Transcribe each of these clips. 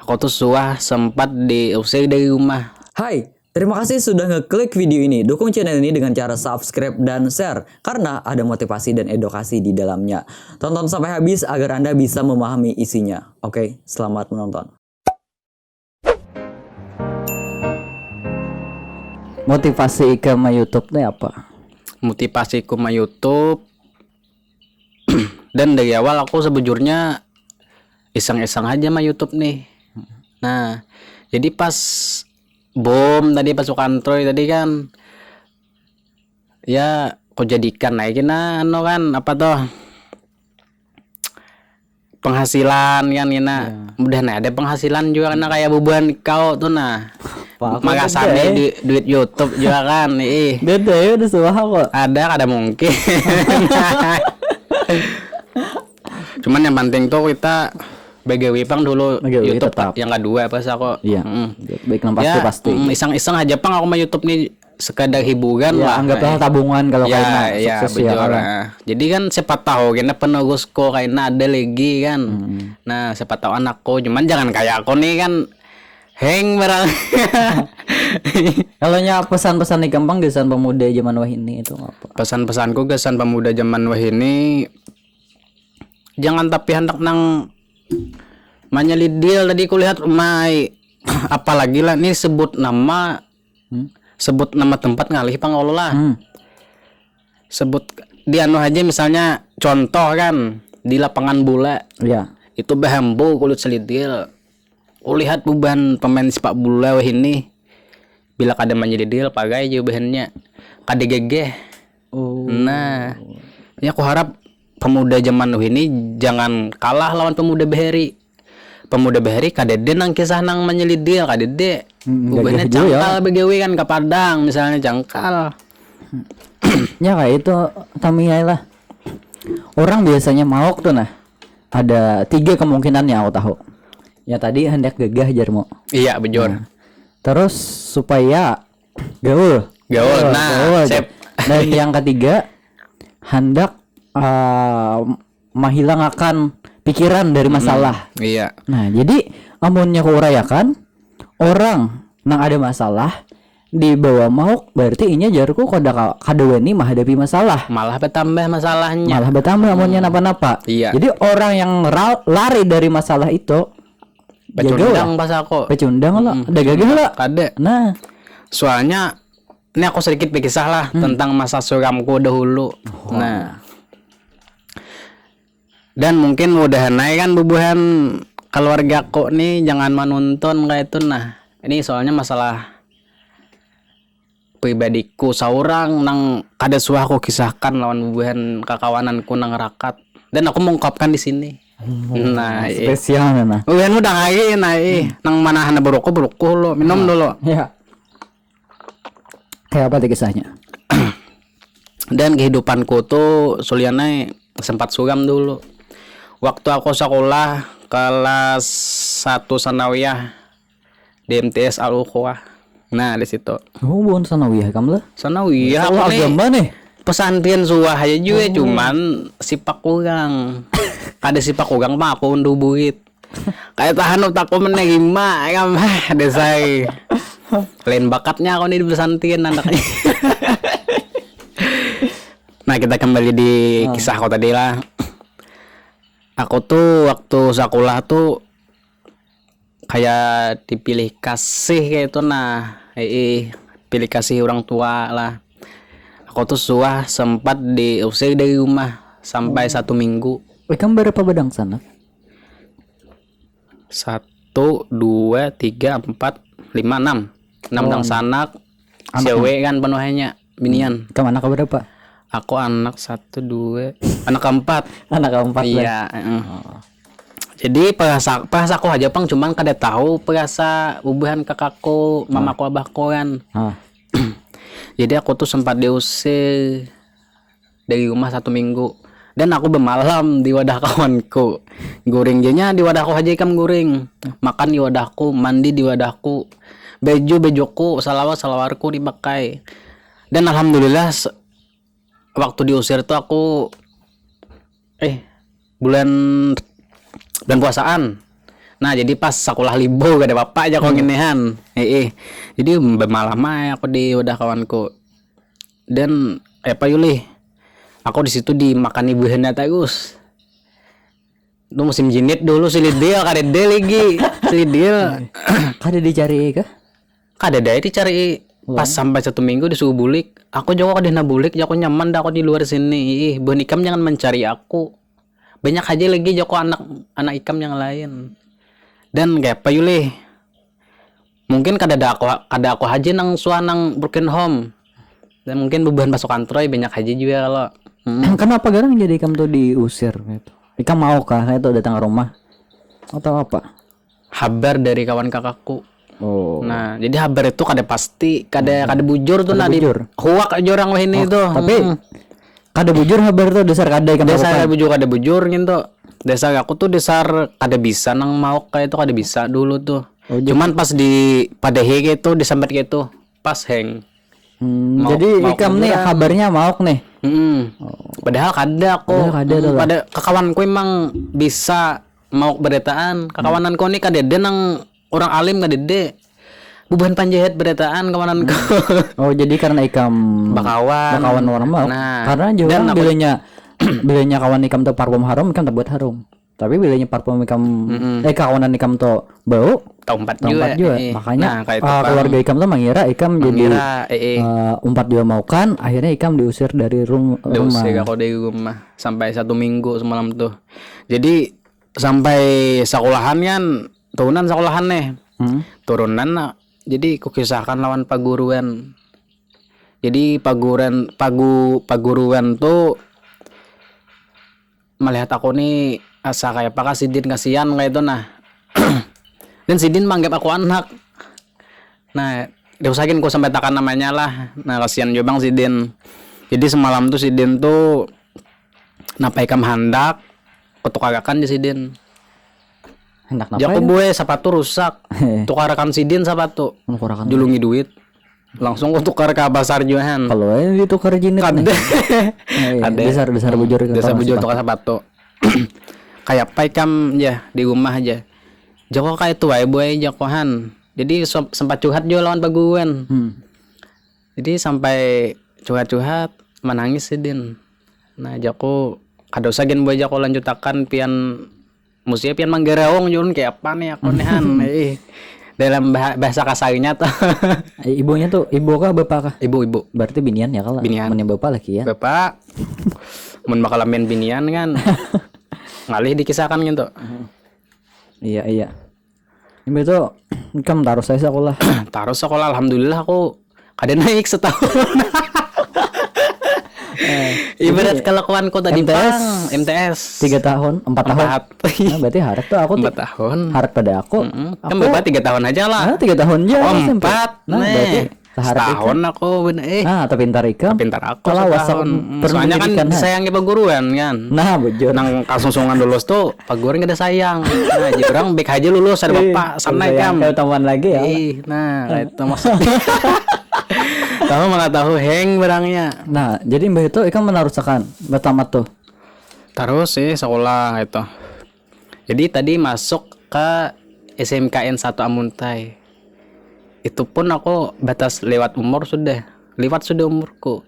Aku tuh sempat diusir dari rumah. Hai, terima kasih sudah ngeklik video ini. Dukung channel ini dengan cara subscribe dan share karena ada motivasi dan edukasi di dalamnya. Tonton sampai habis agar Anda bisa memahami isinya. Oke, selamat menonton. Motivasi ke YouTube ini apa? Motivasiku sama YouTube. Dan dari awal aku sebujurnya iseng-iseng aja sama YouTube nih. Nah, jadi pas tadi pas Sukantroy tadi kan ya kok jadikan naikin kan apa tuh penghasilan kan udah ada penghasilan juga karena kayak beban kau tuh makasane di duit YouTube juga kan Gede udah suah kok. ada mungkin. Cuman yang penting tuh kita BGW Pang dulu BGW YouTube tetap. yang kedua pas aku. Iya. Baik pasti. Iseng-iseng aja Pang aku sama YouTube nih sekadar hiburan ya, lah. anggaplah tabungan kalau kayaknya sukses ya. Jadi kan siapa tahu kena penegusku kayaknya ada lagi kan. Nah, siapa tahu anakku cuman jangan kayak aku nih kan heng barang. Kalau nya pesan-pesan nih gampang gesan pemuda zaman wah ini itu apa? Pesan-pesanku gesan pemuda zaman wah ini jangan tapi hendak nang manyelidil tadi kulihat mai apalagi lah nih sebut nama tempat ngalih pengelola sebut di anu aja misalnya contoh kan di lapangan bola ya itu bahambu kulit selidil lihat beban pemain sepak bola wah ini bila kada menyelidil pakai aja bahannya kada gegeh. Nah ya aku harap pemuda zaman ini jangan kalah lawan pemuda Beheri. Pemuda Beheri kadede nang kisah nang menyelidil kadede. Ubahnya cangkal BGW kan ke Padang misalnya cangkal. Ya kayak itu Tamiya lah. Orang biasanya mau tuh ada 3 kemungkinan yang aku tahu. Ya tadi hendak gagah Jarmo. Iya bejor. Terus supaya gaul. Nah, sip. Dan yang ketiga hendak menghilangkan pikiran dari masalah. Iya. Nah, jadi amunnya ku urayakan orang nang ada masalah di bawah mau berarti inya jarku kada weni menghadapi masalah. Malah bertambah masalahnya. Malah bertambah amunnya napa-napa. Iya. Jadi orang yang lari dari masalah itu pecundang pas aku. Pecundang lah. Ada gagah lah. Kada. Nah, soalnya ini aku sedikit berkisah lah tentang masa suramku dahulu. Nah, dan mungkin mudahan naik kan bubuhan keluarga kok nih jangan menonton kayak itu. Nah ini soalnya masalah pribadiku seorang nang kada suah aku kisahkan lawan bubuhan kakawananku nang rakat dan aku mengungkapkan di sini. Nah spesial nah. bubuhan udah lagi nang mana hana beroko lo minum dulu. Ya. Kayak apa tuh kisahnya? Dan kehidupanku tuh suliannya sempat suram dulu. Waktu aku sekolah kelas 1 sanawiyah di MTS Al-Ukhwah. Nah, di situ. Oh, bukan sanawiyah kamu lah. Sanawiyah apa agama nih? Pesantren suah aja juga cuman sifat kurang. Kada sifat kurang mah aku unduh buit. Kayak tahan otakku menerima kan desai. Lain bakatnya aku nih di pesantren anaknya. Nah, kita kembali di kisah aku tadi lah. Aku tuh waktu sekolah tuh kayak dipilih kasih kayak itu pilih kasih orang tua lah. Aku tuh sempat diusir dari rumah sampai 1 minggu. Kamu berapa badang sana? 1, 2, 3, 4, 5, 6 dang sanak cewek kan penuhnya binian. Kamu anak berapa? Aku anak 1, 2 anak keempat. Anak keempat. Iya. Jadi pas aku aja Pang cuman kada tahu perasa ubuhan kakakku, mamaku, abahku kan. Jadi aku tuh sempat diusir dari rumah 1 minggu. Dan aku bermalam di wadah kawanku. Guring jadinya di wadahku aja ikam guring. Makan di wadahku, mandi di wadahku. Bejuku, salawarku dipakai. Dan alhamdulillah waktu diusir tuh aku bulan puasaan Nah jadi pas sekolah libur gak ada bapak aja kok genehan. Jadi bermalam aja aku di udah kawanku. Dan apa Yuli? Aku di situ dimakan ibu hendak terus. Itu musim jinit dulu silidil kadede lagi. Silidil. Kada dicari kah? Kadede dicari pas sampai 1 minggu disuruh bulik. Aku juga kadena bulik, aku nyaman dah aku di luar sini. Ben ikam jangan mencari aku. Banyak aja lagi joko anak ikam yang lain. Dan kayak apa Yuli? Mungkin kada aku aja nang suanang broken home. Dan mungkin beban masuk kantor banyak aja juga kalau. Kenapa garang jadi ikam tuh diusir gitu? Ikam mau kah kayak tuh datang ke rumah atau apa? Kabar dari kawan kakakku. Oh. Nah, jadi kabar itu kada pasti, kada bujur tuh Kada di bujur. huak aja orang ini itu. Tapi kada bujur kabar tuh dasar kada ikam Dasar lakukan. kada bujur gitu. Dasar aku tuh dasar kada bisa nang mau kayak itu kada bisa dulu tuh. Cuman pas di pada hege itu disambat gitu. Pas heng. Jadi ikam nih kabarnya maok nih. Padahal kada aku. Pada kekawanku emang bisa mau beretaan. Kekawananku nih kadede nang orang alim kadede. Buban panjahit beretaan kawananku. Oh jadi karena ikam Bakawan orang maok. Nah, Karena juga bilanya kawan ikam tuh parfum harum ikam tak buat harum. Tapi bilanya parfum ikam kawanan ikam tuh bau Tempat tempat juga. Makanya nah, kayak itu, keluarga ikam tuh mengira ikam jadi umpat juga mau kan, akhirnya ikam diusir dari rumah. Diusir aku dari rumah sampai 1 minggu semalam tuh. Jadi sampai sekolahan kan turunan sekolahan nih. Turunan nah, jadi kukisahkan lawan paguruan. Jadi paguruan tuh melihat aku nih asa kayak apa Sidin kasihan kayak itu nah. Dan Sidin manggap aku anak. Nah, diusahain ku sampai takan namanya lah. Nah, kasihan juga Bang Sidin. Jadi semalam tuh Sidin tuh napa ikam handak ketukarakan di Sidin. Hendak Ya aku boy sepatu rusak. Tukarakan Sidin sepatu. Julungi duit. Langsung ku tukar ke pasar Johan. Kalau ini ditukar jinit nih. Ada Dasar bujur Desa bujur tukar sepatu. Kayak apa ikam ya di rumah aja. Joko kayak tuh ay boy Jokohan. Jadi sempat curhat juga lawan paguan. Jadi sampai curhat menangis Sidin. Nah Joko kada usah gen boy Joko lanjutakan pian musia pian manggarawong jun kayak apa nih aku nehan. Dalam bahasa kasarnya tuh. Ibunya tuh ibu kah bapak kah? Ibu. Berarti binian ya kalau. Binian. Mennya bapak lagi ya. Bapak mun bakal main binian kan. Ngalih dikisahkan gitu. Iya. Ini tuh ikam taruh saya sekolah. Taruh sekolah alhamdulillah aku kada naik setahun. Ibarat kelakuanku tadi MTS 3 tahun 4 tahun. Nah, berarti harap tuh aku 4 tahun. Harap pada aku. Kan bapak 3 tahun aja lah. 3 tahun aja. 4. Nah, berarti setahun aku atau pintar ikam. Pintar aku Kalau setahun. Soalnya kan sayangnya paguruan kan. Nah, bujur. Nang kasungsungan lulus tuh paguruan gak ada sayang. Nah, jadi orang baik aja lulus ada bapak sana ikam. Kayak teman lagi ya. Nah, itu maksudnya. Tahu malah tahu heng barangnya. Nah, jadi mbak itu ikam menarusakan bertamat tuh. Terus sih sekolah itu. Jadi tadi masuk ke SMKN 1 Amuntai. Itu pun aku batas lewat umur sudah. Lewat sudah umurku.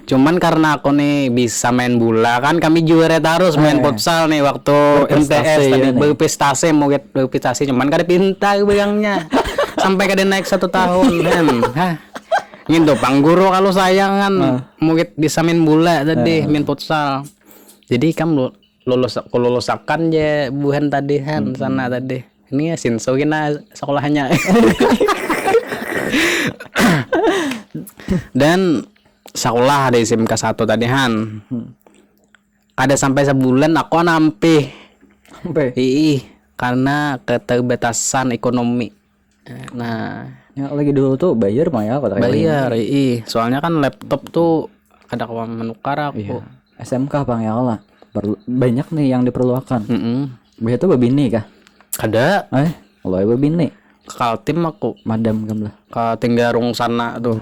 Cuman karena aku nih bisa main bola kan kami juara terus main futsal nih waktu MTS tadi berprestasi cuman kada pintar bayangnya. Sampai kada naik 1 tahun kan. Hah. Gitu pangguru kalau sayang kan mungkin bisa main bola tadi main futsal. Jadi kamu lulusakan ya buhan tadi kan sana tadi. Ini ya sinso kena sekolahnya. Dan sekolah di SMK 1 tadi han. Ada sampai sebulan aku nampi. Karena keterbatasan ekonomi. Nah, ya lagi dulu tuh bayar mah ya kata bayar. Soalnya kan laptop tuh ada kawan menukar aku. SMK Bang ya Allah. Banyak nih yang diperlukan. Biasa tuh babini kah? Ada. Kalau babini Kaltim aku. Madam kamu lah. Tinggarung sana tuh.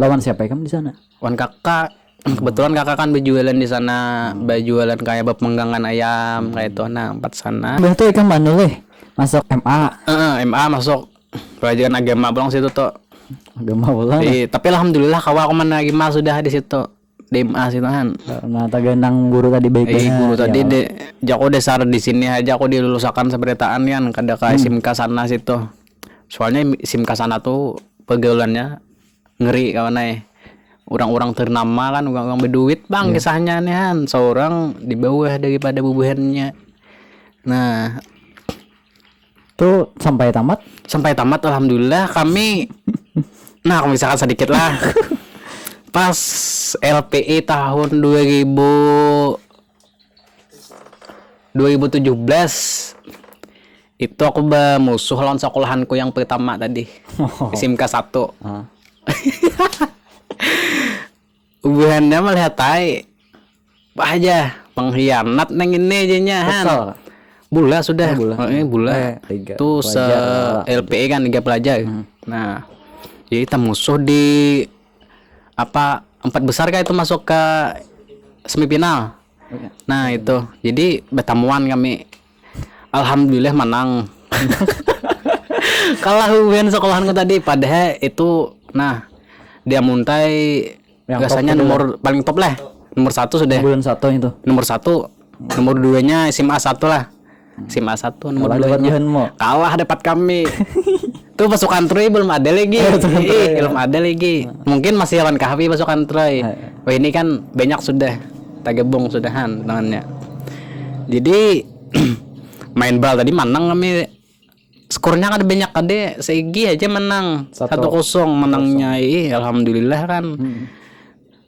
Lawan siapa kamu di sana? Lawan kakak. Kebetulan kakak kan berjualan di sana, berjualan kayak pemenggangan ayam kayak itu nah empat sana. Betul ikan mana leh? Masuk MA. MA masuk pelajaran agama pulang situ tuh. Agama bola. Tapi alhamdulillah kawa aku menerima sudah di situ. Di MA situ kan. Karena taganang guru tadi baik-baik. Guru tadi jako dasar di sini aja aku dilulusakan seberitaan kan kada ke SIMK sana situ. Soalnya SIMK sana tuh pergaulannya ngeri kawan orang-orang ternama kan, orang-orang berduit bang kisahnya nih kan, seorang di bawah daripada bubuhannya. Nah tuh sampai tamat alhamdulillah kami. Nah aku misalkan sedikit lah. Pas LPI tahun 2017 itu aku bermusuh lawan sekolahanku yang pertama tadi. SIMK 1. Hubungannya melihat apa aja pengkhianat neng ini jadinya han. Bula sudah. Bula. Tuh se LPI kan 3 pelajar. Nah, jadi kita musuh di 4 besar kan itu masuk ke semifinal. Nah, itu. Jadi bertemuan kami. Alhamdulillah menang. Kalah hubungan sekolahanku tadi padahal itu dia muntai rasanya paling top lah. Nomor 1 sudah. Bulan 1 itu. Nomor 1, nomor 2-nya SMA 1 lah. SMA 1 nomor 2-nya. Kalah dapat kami. Tuh pasukan Troy belum ada lagi. Belum ada lagi. Mungkin masih lawan Kahfi pasukan Troy. Wah ini kan banyak sudah tagebong sudahan tangannya. Jadi main bal tadi menang kami. Skornya kan banyak kade segi aja menang 1-0 menangnya. Alhamdulillah kan.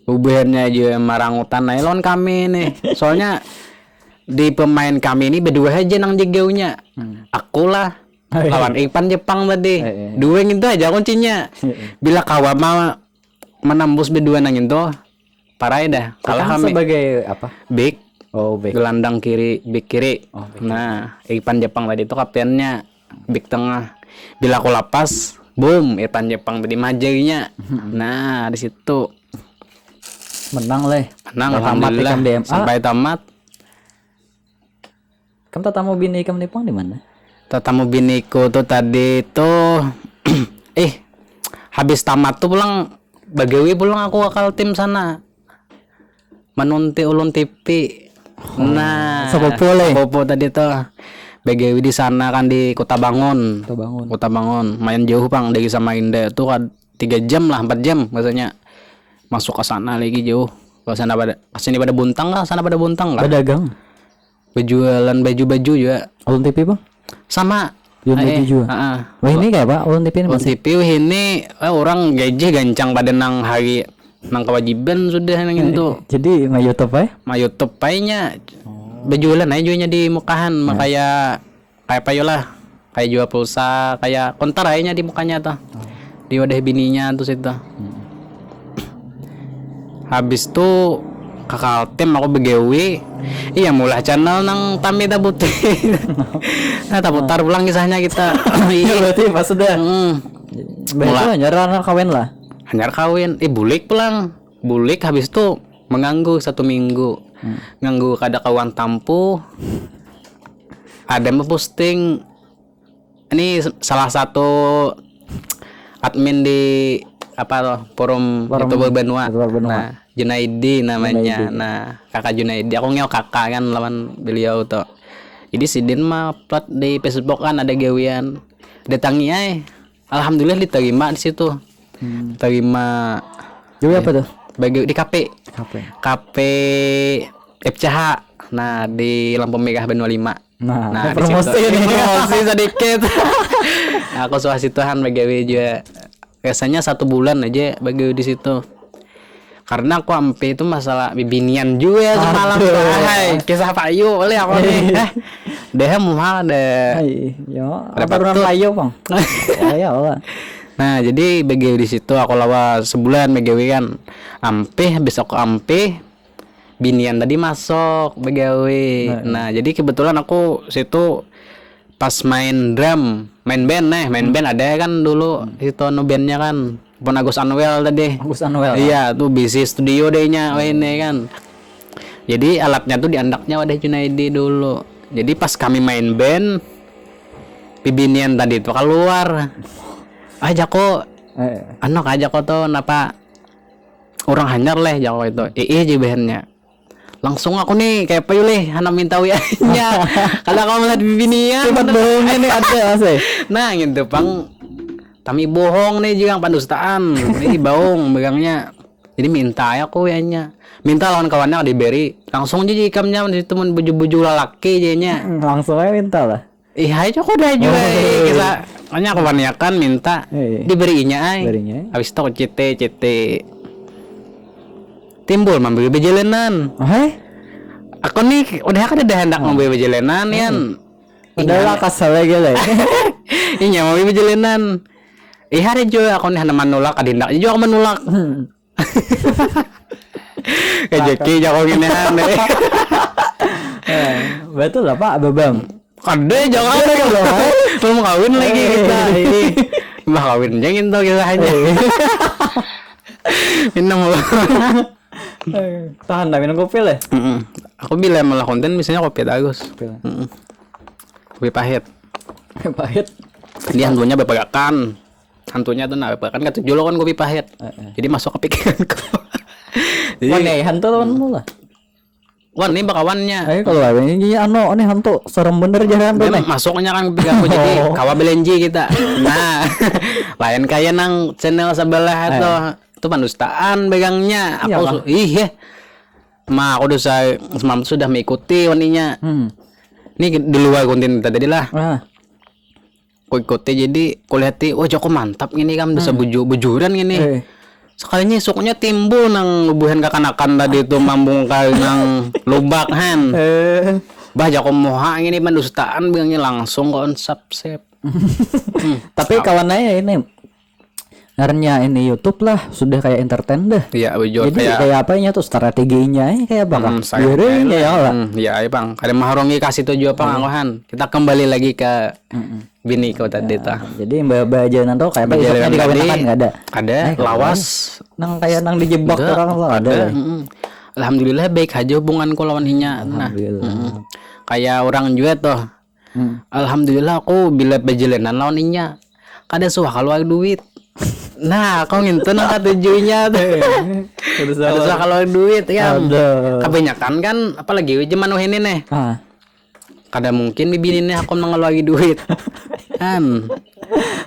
Hubungannya aja marangutan lawan kami nih. Soalnya di pemain kami ini berdua aja nang jegaunya. Aku lah lawan Ipan Jepang tadi. Dua itu aja kuncinya. Bila kawan mau menembus berdua nang itu parah dah. Kalah kami sebagai apa? Back. Back. Gelandang kiri, back kiri. Nah, Ipan Jepang tadi itu kaptennya back tengah. Bila aku lapas, boom, Ipan Jepang tadi majainya. Nah, di situ menang alhamdulillah sampai tamat. Kamu tatamu bini kamu di mana? Tatamu biniku tuh tadi tuh habis tamat tuh pulang Bagawi pulang aku akal tim sana. Menunti ulun TV. Nah, Popo tadi tuh Bagawi di sana kan di Kota Bangun. Main jauh Bang dari Samarinda tuh kan 3 jam lah, 4 jam maksudnya. Masuk ke sana lagi jauh. Sini pada Buntang lah, sana pada Buntang lah. Pedagang. Berjualan baju-baju juga. Ulun TV Bang? Sama. Ulun TV juga. Wah ini kayak Pak, Ulun TV ini. Ulun TV ini orang gaji gancang pada nang hari nang kewajiban sudah nang itu. Jadi ma YouTube ya? Ma YouTube nya berjualan aja jualnya di mukahan, kayak payolah. Kayak jual pulsa, kayak konter aja di mukanya tuh. Di wadah bininya tuh situ. Habis tuh kakak tim aku begawi. Iya mulai channel nang Tami Tabuti. Nah taputar pulang kisahnya kita. Iya berarti pas sudah. Mulai hanyar kawin lah. Hanyar kawin. Bulik pulang. Bulik habis tuh mengganggu 1 minggu. Nganggu kada kawan tampu. Ada posting. Ini salah satu admin di forum YouTuber Benua. Nah, Junaidi namanya. Nah, kakak Junaidi. Aku ngel kakak kan lawan beliau tuh. Jadi si Din mah upload di Facebook kan ada gawian. Datangi aja. Alhamdulillah diterima di situ. Terima. Gawe apa tuh? Bagi di KP FCH. Nah, di lampu merah Benua 5. Nah promosi sedikit. Aku suka situhan bagi juga. Biasanya 1 bulan aja bagi di situ. Karena aku ampe itu masalah bibinian juga semalam. Kisah Payu boleh aku nih. Dia mahal deh. Dapat Payu Bang. Ya Allah. Nah, jadi bagi di situ aku lawa sebulan bagi kan. Ampe besok ampe binian tadi masuk begawe. Nah, jadi kebetulan aku situ pas main drum, main band ada kan dulu itu bandnya kan Pon Agus Anwel tadi. Iya, tuh busy studio dehnya ini kan. Jadi alatnya tuh di andaknya wadah Junaidi dulu. Jadi pas kami main band bibinian tadi tuh keluar. Ajak kok ajak kok tuh napa orang hanyar leh Jawa itu. Aja bahannya. Langsung aku nih kayak apa leh anak minta wianya. Kalau kamu melihat bibinian Sifat bohongnya nih ada Mas. nah gitu pang kami bohong nih juga pandustaan. Ini baung begangnya. Jadi minta ya aku wianya. Minta lawan kawannya diberi. Langsung aja ikamnya di temen buju-buju lalaki jadinya. Langsung aja minta lah. Iya aja kok dah juga kita hanya kebanyakan minta diberinya ay. Habis itu aku cete timbul membeli bejelenan. Aku nih udah kan ada hendak membeli bejelenan yan. Udah lah kasar lagi lah. Iya mau beli bejelenan. Ada juga aku nih hendak menolak adindak juga aku menolak. Kejeki jago gini aneh. Betul lah Pak Babam. Kade jangan belum kawin lagi kita ini. Mbah kawin jangan tuh kita aja. Minum Tahan dah minum kopi lah. Aku bila malah konten misalnya kopi bagus. Kopi pahit. Pahit. Dia hantunya bepagakan. Hantunya tuh bepagakan kan tujuh kan kopi pahit. Jadi masuk ke pikiranku. Jadi hantu lawan lah. Wan ini bakawannya. Kalau ini ini hantu serem bener jangan tuh. Masuknya kan pikiranku jadi kawa belenji kita. Nah, lain kayak nang channel sebelah itu pandustaan begangnya. Aku aku udah semalam sudah mengikuti waninya. Ini di luar konten tadi lah. Aku ikuti jadi kulihati, Joko mantap ini kan bisa bujuran gini. Sekalinya suknya timbul nang lubuhan kakanakan tadi itu mambung kali nang lubak han. Bah Joko moha ini pendustaan bilangnya langsung konsep. Tapi kawannya ini ngarannya ini YouTube lah sudah kayak entertain dah. Iya, bujur kayak apanya tuh strateginya kayak apa kan? Ya lah. Iya, Bang. Kada maharongi kasih tujuh apa anggohan. Kita kembali lagi ke bini kau tadi ta. Jadi mbak aja nanti kayak apa isoknya dikawinkan enggak ada. Ada lawas nang kayak nang dijebak orang tuh ada. Alhamdulillah baik aja hubunganku lawan hinya. Nah, kayak orang juga tuh. Alhamdulillah aku bila bejelenan lawan hinya. Kada suah kalau ada duit. Nah, kau ngintu nang katujuhnya tuh. Terus kalau duit ya. Kebanyakan kan apalagi zaman ini nih. Kada mungkin bibinin aku nang lagi duit. Kan.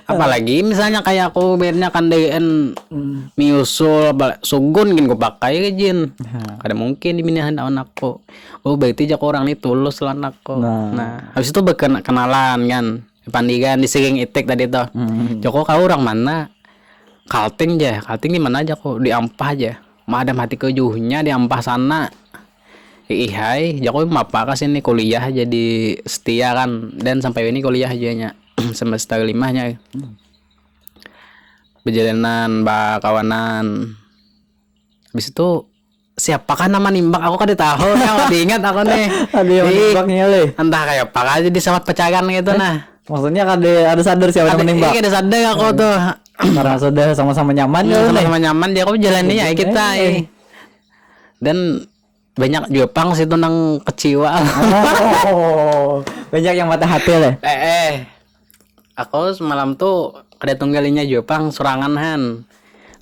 Apalagi misalnya kayak aku bayarnya kan DN miusul sugun gin ku pakai ke jin. Kada mungkin dibinihan anakku. Berarti jak orang ini tulus lah anakku. Nah, habis itu berkenalan kan. Pandigan di Sering Itik tadi tuh. Joko kau orang mana? Kalting di mana aja kok di Ampah aja. Madam hati kejuhnya di Ampah sana. Hai, Joko mapa kasih nih kuliah jadi setia kan dan sampai ini kuliah aja nya semester 5-nya. Berjalanan kawanan. Habis itu siapakah nama nimbak aku kada tahu ya diingat aku nih. Ada yang nimbaknya le. Entah kayak apa aja di sawat pecahan gitu nah. Maksudnya ada sadar siapa yang menembak. Iya, ada sadar aku tuh. Karena sudah sama-sama nyaman ya. Sama-sama nyaman dia aku jalannya ya kita. Dan banyak Jepang situ nang kecewa. Banyak yang mata hati lah. Aku semalam tuh ada tunggalinya Jepang serangan han.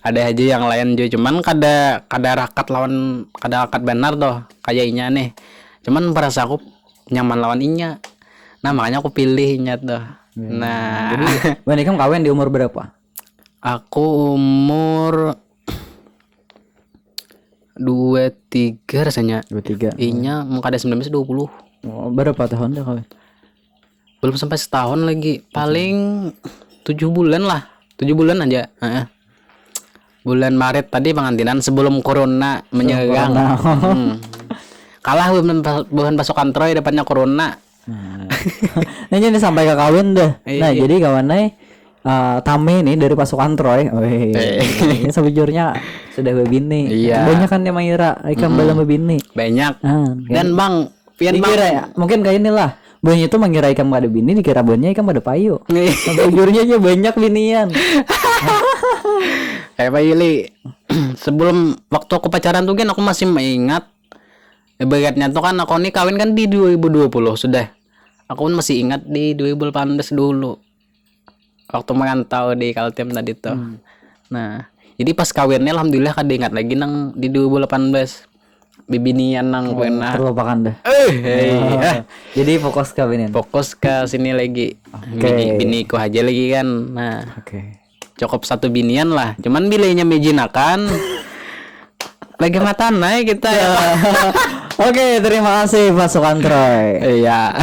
Ada aja yang lain juga cuman kada rakat lawan kada rakat benar tuh kayaknya nih. Cuman perasa aku nyaman lawan inya. Nah makanya aku pilihnya tuh. Nah, jadi Bang Ikam kawin di umur berapa? Aku umur 23 rasanya. 23. Inya mau kada 19 20. Berapa tahun dah kawin? Belum sampai setahun lagi. Paling 7 bulan lah. 7 bulan aja. Bulan Maret tadi pengantinan sebelum corona menyerang. Kalah bukan pasukan Troy depannya corona. Nah ini sampai ke kawin dah. Nah jadi kawannya Tame nih dari pasukan Troy. Ini sebujurnya sudah bebini. Banyak kan yang mengira ikan balam bebini. Banyak. Dan Bang, pian Bang. Ya, mungkin kayak inilah. Banyak itu mengira ikan pada bini, dikira banyak ikan pada payu. Sebujurnya aja banyak binian. Kayak Pak Yuli. Sebelum waktu aku pacaran tuh kan aku masih mengingat. Beratnya tuh kan aku nih kawin kan di 2020 sudah. aku pun masih ingat di 2018 dulu waktu merantau di Kaltim tadi tuh. Nah, jadi pas kawinnya alhamdulillah kada ingat lagi nang di 2018 bibinian nang pernah Terlupakan dah. Jadi fokus kawinin. fokus ke sini lagi. Biniku aja lagi kan. Nah, Oke. cukup satu binian lah. Cuman bilainya mejinakan lagi mata naik kita ya. Oke, terima kasih Pak Sukantroy. Iya.